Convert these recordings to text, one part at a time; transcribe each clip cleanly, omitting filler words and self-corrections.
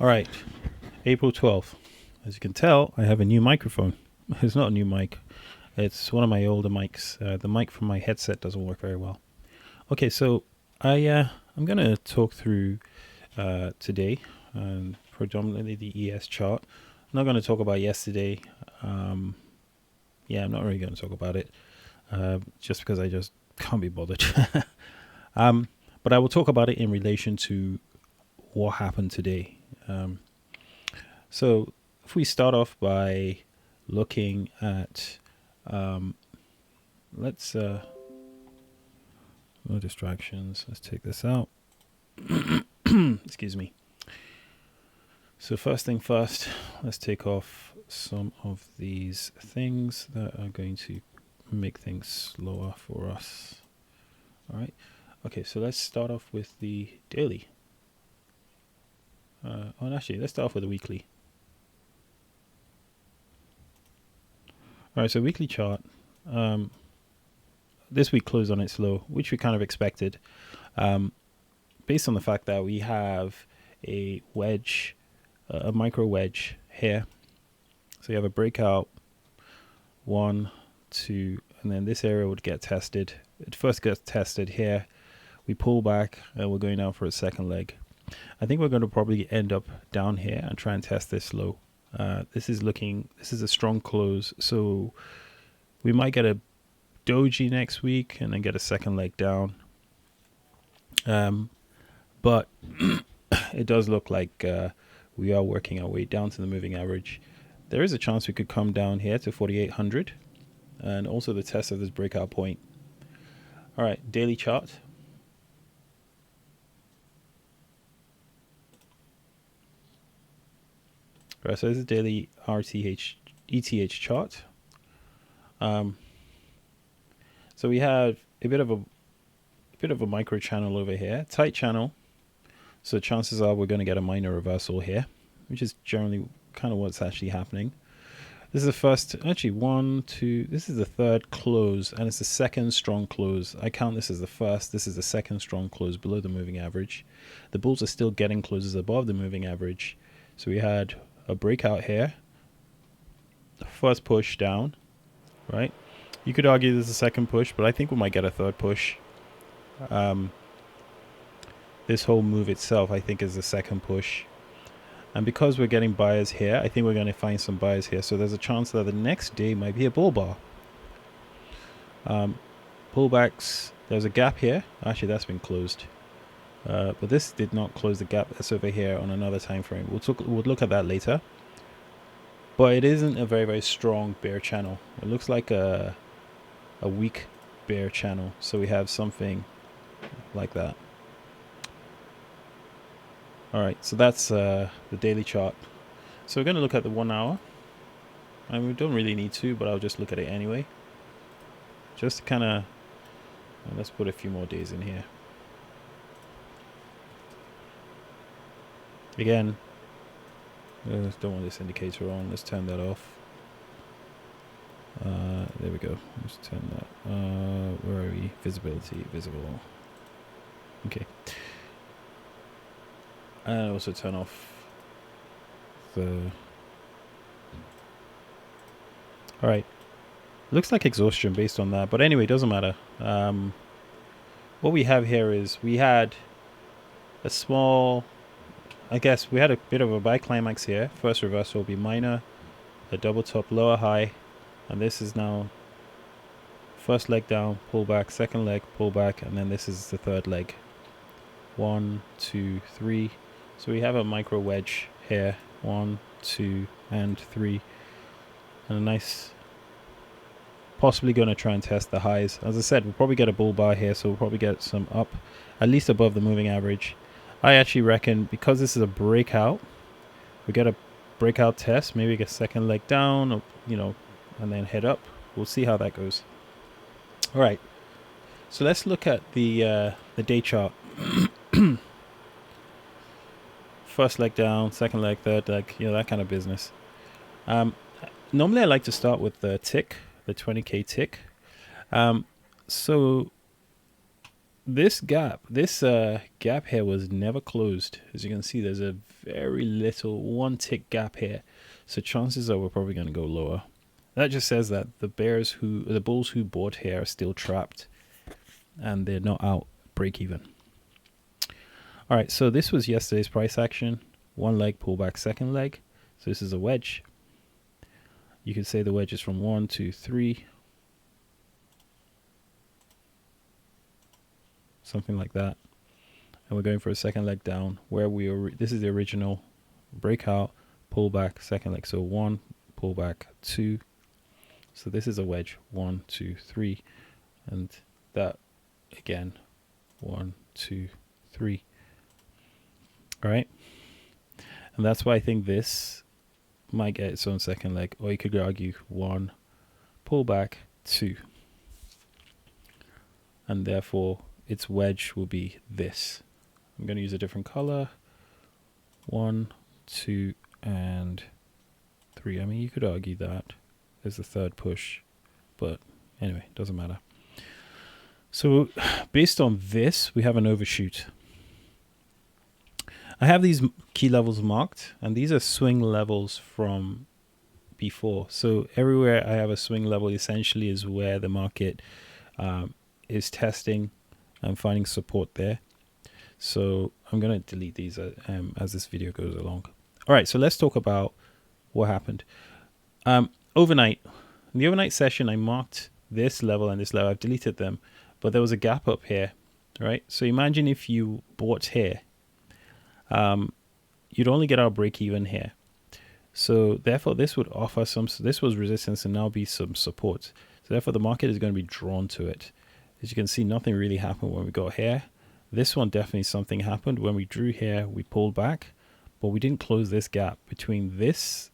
All right, April 12th. As you can tell, I have a new microphone. It's not a new mic. It's one of my older mics. The mic from my headset doesn't work very well. Okay, so I'm gonna talk through today, predominantly the ES chart. I'm not gonna talk about yesterday. Um, I'm not really gonna talk about it, just because I just can't be bothered. um, but I will talk about it in relation to what happened today. So if we start off by looking at, let's no distractions. Let's take this out. Excuse me. So first thing first, let's take off some of these things that are going to make things slower for us. All right. Okay, so let's start off with the daily. Actually, let's start off with the weekly. All right, so weekly chart. This week closed on its low, which we kind of expected, based on the fact that we have a wedge, a micro wedge here. So you have a breakout, 1, 2, and then this area would get tested. It first gets tested here. We pull back, and we're going down for a second leg. I think we're going to probably end up down here and try and test this low. This is a strong close, so we might get a doji next week and then get a second leg down. But it does look like we are working our way down to the moving average. There is a chance we could come down here to 4,800 and also the test of this breakout point. All right, daily chart. All right, so this is daily ETH chart. So we have a bit of a micro channel over here, tight channel. So chances are we're going to get a minor reversal here, which is generally kind of what's actually happening. This is the first, actually 1, 2, this is the third close, and it's the second strong close. I count this as the first, this is the second strong close below the moving average. The bulls are still getting closes above the moving average. So we had a breakout here, the first push down, right? You could argue there's a second push, but I think we might get a third push. This whole move itself, I think, is the second push. And because we're getting buyers here, I think we're going to find some buyers here. So there's a chance that the next day might be a bull bar. Pullbacks, there's a gap here. Actually, that's been closed. But this did not close the gap that's over here on another time frame. We'll look at that later. But it isn't a very, very strong bear channel. It looks like a weak bear channel. So we have something like that. All right, so that's the daily chart. So we're going to look at the 1 hour. And we don't really need to, but I'll just look at it anyway. Just to kind of, let's put a few more days in here. Again, don't want this indicator on. Let's turn that off. There we go. Let's turn that. Where are we? Visibility, visible. Okay. And also turn off the... All right. Looks like exhaustion based on that. But anyway, it doesn't matter. What we have here is we had a small... I guess we had a bit of a buy climax here. First reversal will be minor. A double top, lower high. And this is now first leg down, pull back, second leg, pull back. And then this is the third leg. 1, 2, 3. So we have a micro wedge here, 1, 2, and 3, and a nice, possibly going to try and test the highs. As I said, we'll probably get a bull bar here, so we'll probably get some up, at least above the moving average. I actually reckon because this is a breakout, we get a breakout test, maybe get a second leg down, or, and then head up. We'll see how that goes. All right, so let's look at the day chart. First leg down, second leg, third leg, that kind of business. Normally I like to start with the tick, the 20K tick. So this gap here was never closed. As you can see, there's a very little one tick gap here, so chances are we're probably going to go lower. That just says that the bulls who bought here are still trapped, and they're not out break even. All right, so this was yesterday's price action. One leg pullback, second leg. So this is a wedge. You could say the wedge is from 1, 2, 3. Something like that. And we're going for a second leg down where this is the original breakout, pullback, second leg. So 1, pullback, 2. So this is a wedge, 1, 2, 3. And that again, 1, 2, 3. All right. And that's why I think this might get its own second leg, or you could argue 1, pullback, 2. And therefore its wedge will be this. I'm going to use a different color. 1, 2, and 3. I mean, you could argue that there's the third push, but anyway, doesn't matter. So based on this, we have an overshoot. I have these key levels marked, and these are swing levels from before. So everywhere I have a swing level essentially is where the market is testing and finding support there. So I'm going to delete these as this video goes along. All right, so let's talk about what happened. Overnight, in the overnight session, I marked this level and this level. I've deleted them, but there was a gap up here, right? So imagine if you bought here, you'd only get our break even here. So therefore, this would offer this was resistance and now be some support. So therefore, the market is going to be drawn to it. As you can see, nothing really happened when we got here. This one, definitely something happened. When we drew here, we pulled back, but we didn't close this gap between this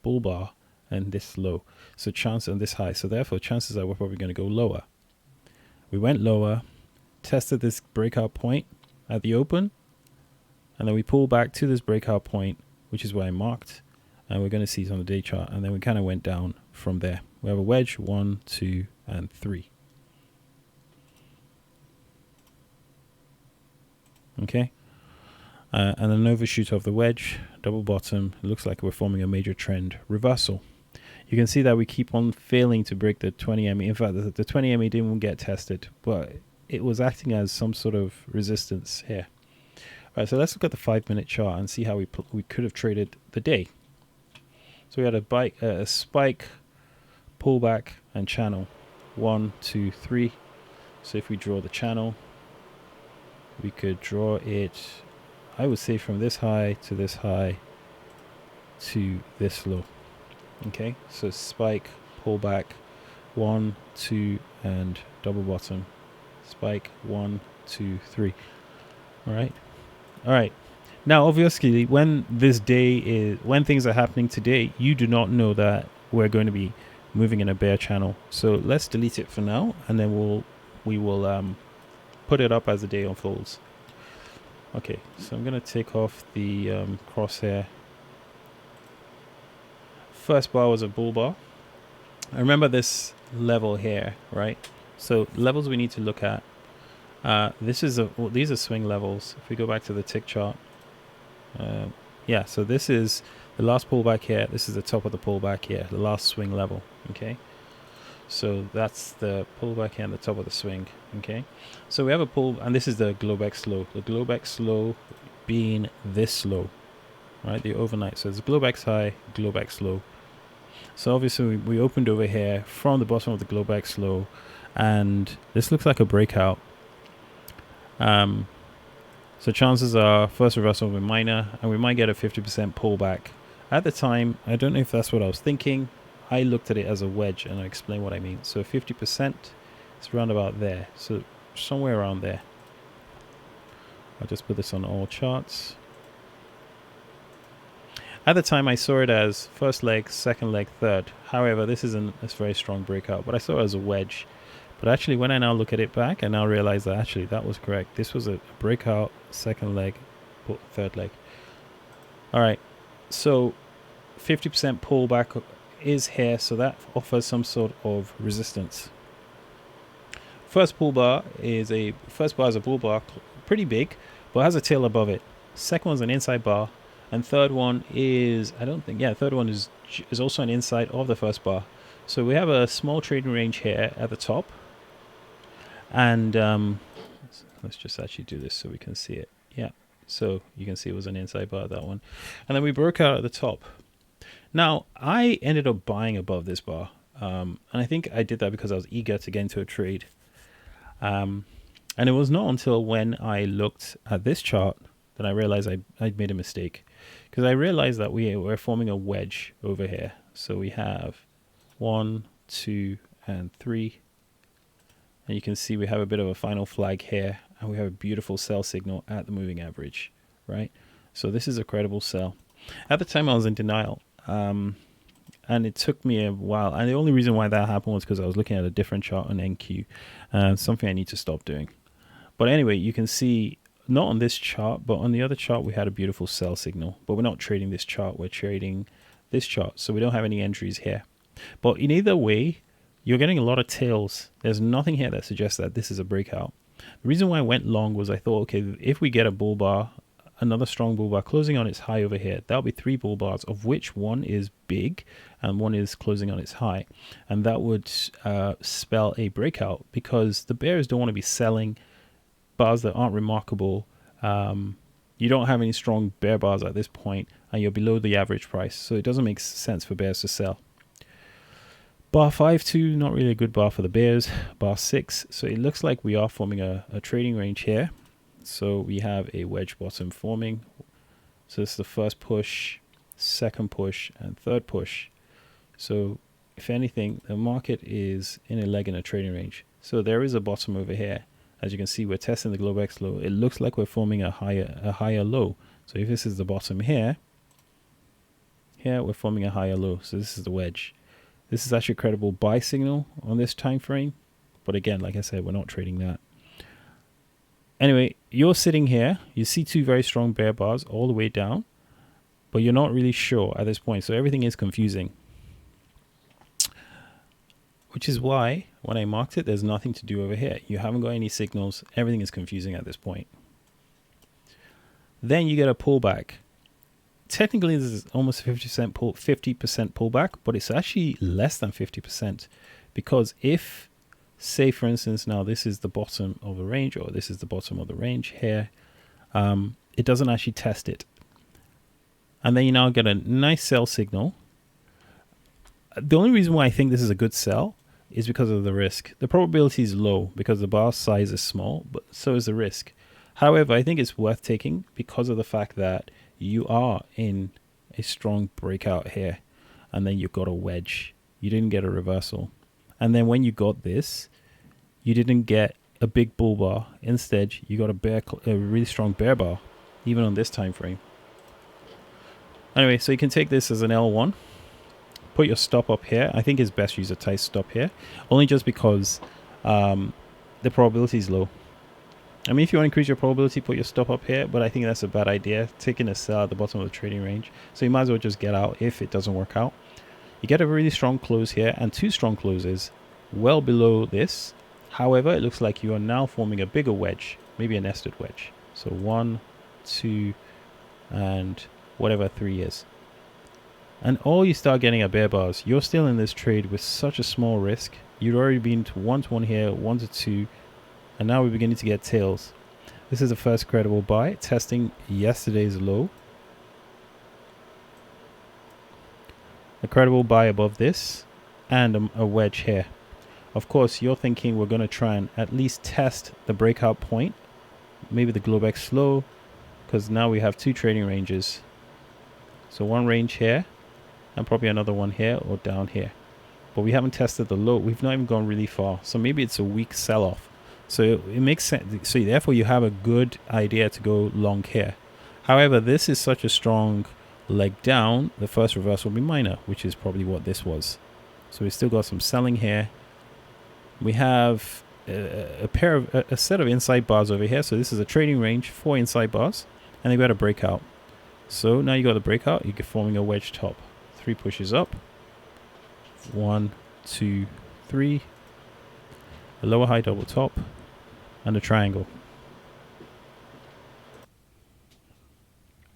bull bar and this low. So chance and this high. So therefore, chances are we're probably going to go lower. We went lower, tested this breakout point at the open, and then we pulled back to this breakout point, which is where I marked. And we're going to see it on the day chart. And then we kind of went down from there. We have a wedge, 1, 2, and 3. Okay. And an overshoot of the wedge, double bottom. It looks like we're forming a major trend reversal. You can see that we keep on failing to break the 20 MA. In fact, the 20 MA didn't get tested, but it was acting as some sort of resistance here. All right, so let's look at the 5-minute chart and see how we could have traded the day. So we had a spike, pullback, and channel. 1, 2, 3. So if we draw the channel, we could draw it, I would say, from this high to this high to this low. Okay, so spike, pullback, 1, 2, and double bottom. Spike, 1, 2, 3. All right. Now, obviously, when things are happening today, you do not know that we're going to be moving in a bear channel. So let's delete it for now, and then we will put it up as the day unfolds. Okay, so I'm going to take off the crosshair. First bar was a bull bar. I remember this level here, right? So levels we need to look at. These are swing levels. If we go back to the tick chart, yeah. So this is the last pullback here. This is the top of the pullback here, the last swing level. Okay. So that's the pullback here and the top of the swing. Okay. So we have a pull, and this is the Globex low. The Globex low being this low, right? The overnight. So it's Globex high, Globex low. So obviously we opened over here from the bottom of the Globex low, and this looks like a breakout. So chances are first reversal will be minor, and we might get a 50% pullback. At the time, I don't know if that's what I was thinking. I looked at it as a wedge, and I explain what I mean. So 50% is around about there. So somewhere around there. I'll just put this on all charts. At the time, I saw it as first leg, second leg, third. However, this isn't a very strong breakout, but I saw it as a wedge. But actually, when I now look at it back, I now realize that actually that was correct. This was a breakout, second leg, third leg. All right, so 50% pullback is here, so that offers some sort of resistance. First bar is a bull bar, pretty big, but has a tail above it. Second one's an inside bar, and third one is third one is also an inside of the first bar. So we have a small trading range here at the top, and let's just actually do this so we can see it. Yeah, so you can see it was an inside bar, that one, and then we broke out at the top. Now I ended up buying above this bar, and I think I did that because I was eager to get into a trade. And it was not until when I looked at this chart that I realized I'd made a mistake, because I realized that we're forming a wedge over here. So we have 1, 2, and 3, and you can see we have a bit of a final flag here, and we have a beautiful sell signal at the moving average, right? So this is a credible sell. At the time I was in denial, and it took me a while, and the only reason why that happened was because I was looking at a different chart on NQ, something I need to stop doing. But anyway, you can see, not on this chart, but on the other chart, we had a beautiful sell signal. But we're not trading this chart, we're trading this chart. So we don't have any entries here. But in either way, you're getting a lot of tails. There's nothing here that suggests that this is a breakout. The reason why I went long was I thought, okay, if we get a bull bar, another strong bull bar closing on its high over here, that'll be 3 bull bars, of which one is big and one is closing on its high. And that would spell a breakout, because the bears don't want to be selling bars that aren't remarkable. You don't have any strong bear bars at this point, and you're below the average price, so it doesn't make sense for bears to sell. Bar 5-2, not really a good bar for the bears. Bar 6, so it looks like we are forming a trading range here. So we have a wedge bottom forming. So this is the first push, second push, and third push. So if anything, the market is in a leg in a trading range. So there is a bottom over here. As you can see, we're testing the Globex low. It looks like we're forming a higher low. So if this is the bottom here we're forming a higher low. So this is the wedge. This is actually a credible buy signal on this time frame. But again, like I said, we're not trading that. Anyway, you're sitting here. You see 2 very strong bear bars all the way down, but you're not really sure at this point. So everything is confusing. Which is why when I marked it, there's nothing to do over here. You haven't got any signals. Everything is confusing at this point. Then you get a pullback. Technically, this is almost 50% pullback, but it's actually less than 50%, because if, say for instance, now this is the bottom of the range, or this is the bottom of the range here, it doesn't actually test it. And then you now get a nice sell signal. The only reason why I think this is a good sell is because of the risk. The probability is low because the bar size is small, but so is the risk. However, I think it's worth taking because of the fact that you are in a strong breakout here, and then you've got a wedge. You didn't get a reversal. And then when you got this, you didn't get a big bull bar. Instead, you got a really strong bear bar, even on this time frame. Anyway, so you can take this as an L1. Put your stop up here. I think it's best to use a tight stop here, only just because the probability is low. I mean, if you want to increase your probability, put your stop up here, but I think that's a bad idea, taking a sell at the bottom of the trading range. So you might as well just get out if it doesn't work out. You get a really strong close here and 2 strong closes well below this. However, it looks like you are now forming a bigger wedge, maybe a nested wedge. So 1, 2, and whatever 3 is. And all you start getting are bear bars. You're still in this trade with such a small risk. You'd already been to 1 to 1 here, 1 to 2, and now we're beginning to get tails. This is the first credible buy, testing yesterday's low. A credible buy above this, and a wedge here. Of course, you're thinking we're going to try and at least test the breakout point, maybe the Globex low, because now we have 2 trading ranges. So one range here, and probably another one here or down here. But we haven't tested the low. We've not even gone really far. So maybe it's a weak sell-off. So it makes sense. So therefore you have a good idea to go long here. However, this is such a strong leg down. The first reversal will be minor, which is probably what this was. So we still got some selling here. We have a set of inside bars over here. So this is a trading range, 4 inside bars, and they've got a breakout. So now you got the breakout. You're forming a wedge top. 3 pushes up. 1, 2, 3. a lower high double top, and a triangle.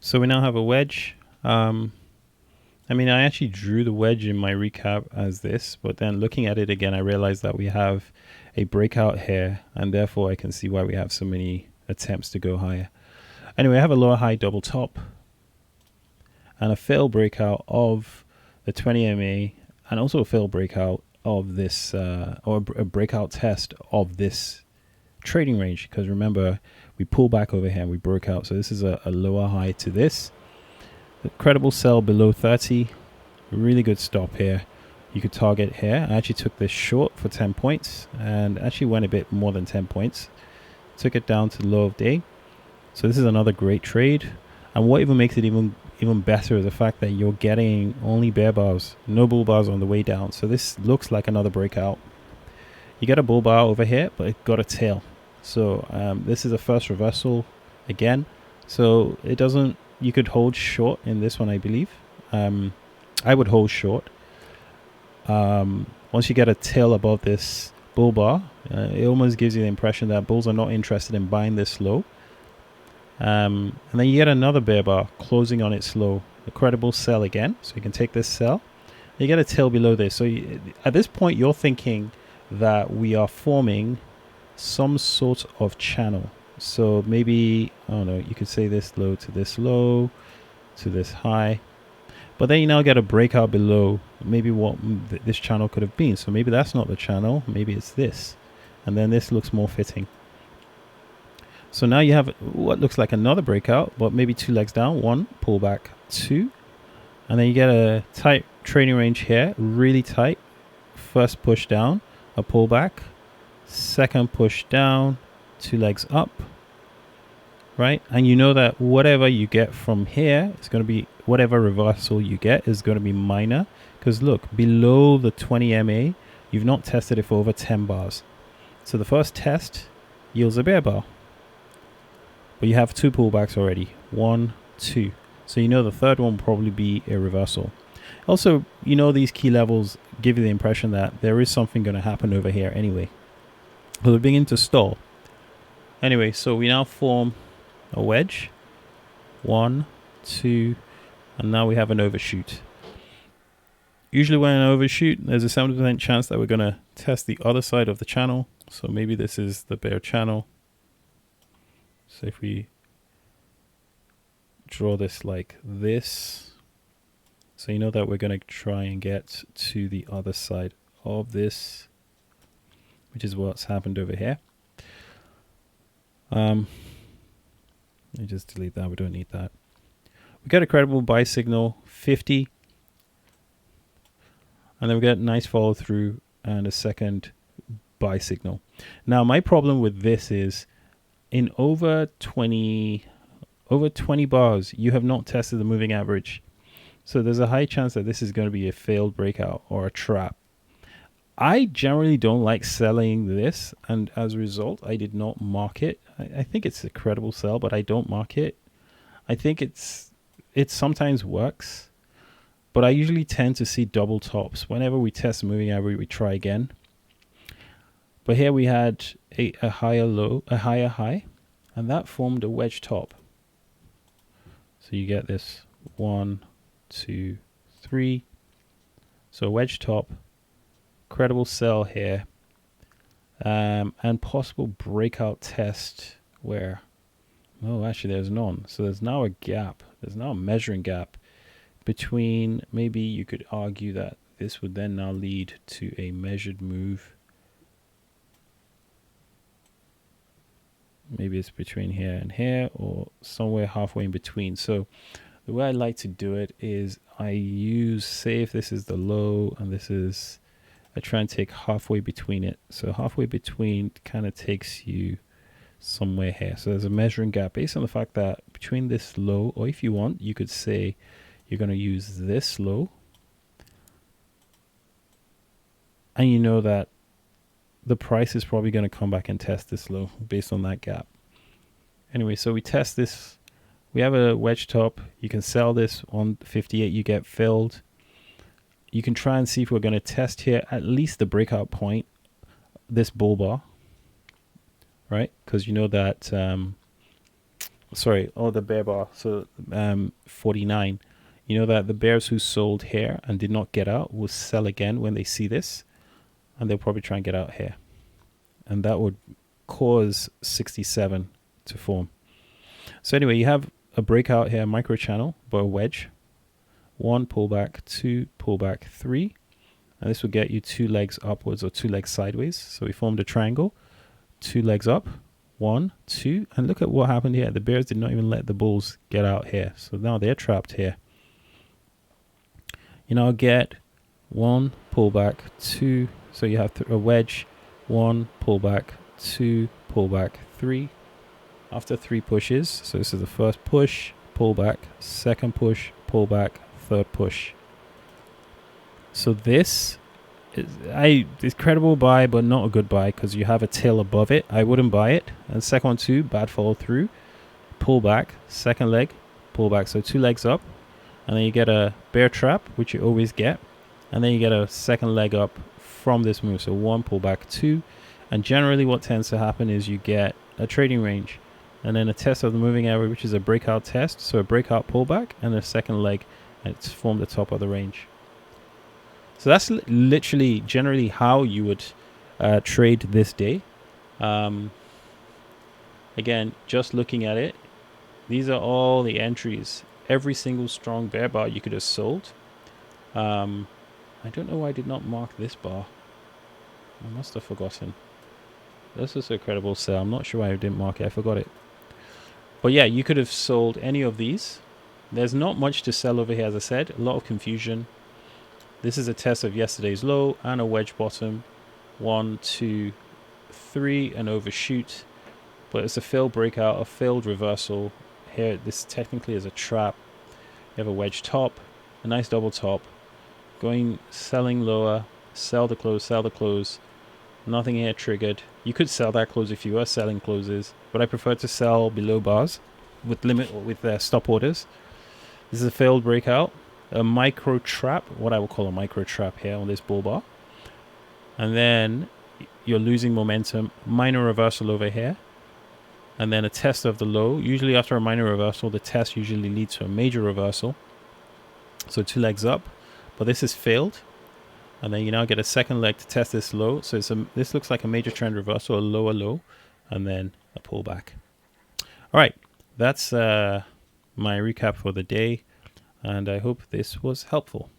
So we now have a wedge. I mean, I actually drew the wedge in my recap as this, but then looking at it again, I realized that we have a breakout here, and therefore I can see why we have so many attempts to go higher. Anyway, I have a lower high double top and a failed breakout of the 20 MA, and also a failed breakout of this, or a breakout test of this trading range, because remember, we pull back over here and we broke out. So this is a lower high to this. The credible sell below 30. Really good stop here. You could target here. I actually took this short for 10 points and actually went a bit more than 10 points. Took it down to the low of day. So this is another great trade. And what even makes it even better is the fact that you're getting only bear bars, no bull bars on the way down. So this looks like another breakout. You get a bull bar over here, but it got a tail. So this is a first reversal again. So it doesn't, you could hold short in this one, I believe. I would hold short. Once you get a tail above this bull bar, it almost gives you the impression that bulls are not interested in buying this low. And then you get another bear bar closing on its low, a credible sell again. So you can take this sell. You get a tail below this. So at this point, you're thinking that we are forming some sort of channel. So maybe, I don't know, you could say this low to this high. But then you now get a breakout below maybe what this channel could have been. So maybe that's not the channel. Maybe it's this. And then this looks more fitting. So now you have what looks like another breakout, but maybe two legs down. One, pull back, two. And then you get a tight trading range here, really tight. First push down, a pullback. Second push down, two legs up. Right? And you know that whatever you get from here is going to be, whatever reversal you get is going to be minor. Because look, below the 20 MA, you've not tested it for over 10 bars. So the first test yields a bear bar. But you have two pullbacks already. 1, 2. So you know the third one will probably be a reversal. Also, you know these key levels give you the impression that there is something going to happen over here anyway. So they're beginning to stall. Anyway, so we now form a wedge. 1, 2, and now we have an overshoot. Usually when an overshoot, there's a 70% chance that we're going to test the other side of the channel. So maybe this is the bear channel. So if we draw this like this, so you know that we're going to try and get to the other side of this, which is what's happened over here. Let me just delete that. We don't need that. We got a credible buy signal, 50. And then we get a nice follow through and a second buy signal. Now, my problem with this is in over 20 bars, you have not tested the moving average. So there's a high chance that this is going to be a failed breakout or a trap. I generally don't like selling this, and as a result, I did not mark it. I think it's a credible sell, but I don't mark it. I think it sometimes works, but I usually tend to see double tops. Whenever we test the moving average, we try again. But here we had a higher low, a higher high, and that formed a wedge top. So you get this 1, 2, 3. So wedge top, credible sell here, and possible breakout test where, oh, actually there's none. So there's now a gap. There's now a measuring gap between, maybe you could argue that this would then now lead to a measured move. Maybe it's between here and here, or somewhere halfway in between. So the way I like to do it is I use, say if this is the low and this is, I try and take halfway between it. So halfway between kind of takes you somewhere here. So there's a measuring gap based on the fact that between this low, or if you want, you could say you're going to use this low. And you know that the price is probably going to come back and test this low based on that gap. Anyway, so we test this. We have a wedge top. You can sell this on 58. You get filled. You can try and see if we're going to test here at least the breakout point this bull bar, right? Because you know that, sorry, oh, the bear bar. So 49. You know that the bears who sold here and did not get out will sell again when they see this, and they'll probably try and get out here. And that would cause 67 to form. So anyway, you have a breakout here, micro channel, but a wedge. 1 pullback, 2 pullback, 3. And this will get you 2 legs upwards or 2 legs sideways. So we formed a triangle, 2 legs up, 1, 2. And look at what happened here. The bears did not even let the bulls get out here. So now they're trapped here. You now get 1 pullback, 2. So you have a wedge, 1 pullback, 2 pullback, 3. After 3 pushes, so this is the first push, pullback, second push, pullback, third push. So this is credible buy, but not a good buy because you have a tail above it. I wouldn't buy it. And second one too, bad follow through, pullback, second leg, pullback. So 2 legs up, and then you get a bear trap, which you always get, and then you get a second leg up from this move. So 1 pullback, 2, and generally what tends to happen is you get a trading range, and then a test of the moving average, which is a breakout test. So a breakout pullback and a second leg, and it's formed the top of the range. So that's literally generally how you would trade this day. Again, just looking at it, these are all the entries. Every single strong bear bar you could have sold. I don't know why I did not mark this bar. I must have forgotten. This is a credible sell. I'm not sure why I didn't mark it. I forgot it. But yeah, you could have sold any of these. There's not much to sell over here, as I said. A lot of confusion. This is a test of yesterday's low and a wedge bottom. 1, 2, 3, and overshoot. But it's a failed breakout, a failed reversal. Here, this technically is a trap. You have a wedge top, a nice double top. Going, selling lower, sell the close. Nothing here triggered. You could sell that close if you were selling closes, but I prefer to sell below bars with limit or with stop orders. This is a failed breakout, a micro trap, what I would call a micro trap here on this bull bar. And then you're losing momentum, minor reversal over here, and then a test of the low. Usually after a minor reversal, the test usually leads to a major reversal. So 2 legs up, but this is failed. And then you now get a second leg to test this low. So this looks like a major trend reversal, a lower low, and then a pullback. All right, that's my recap for the day, and I hope this was helpful.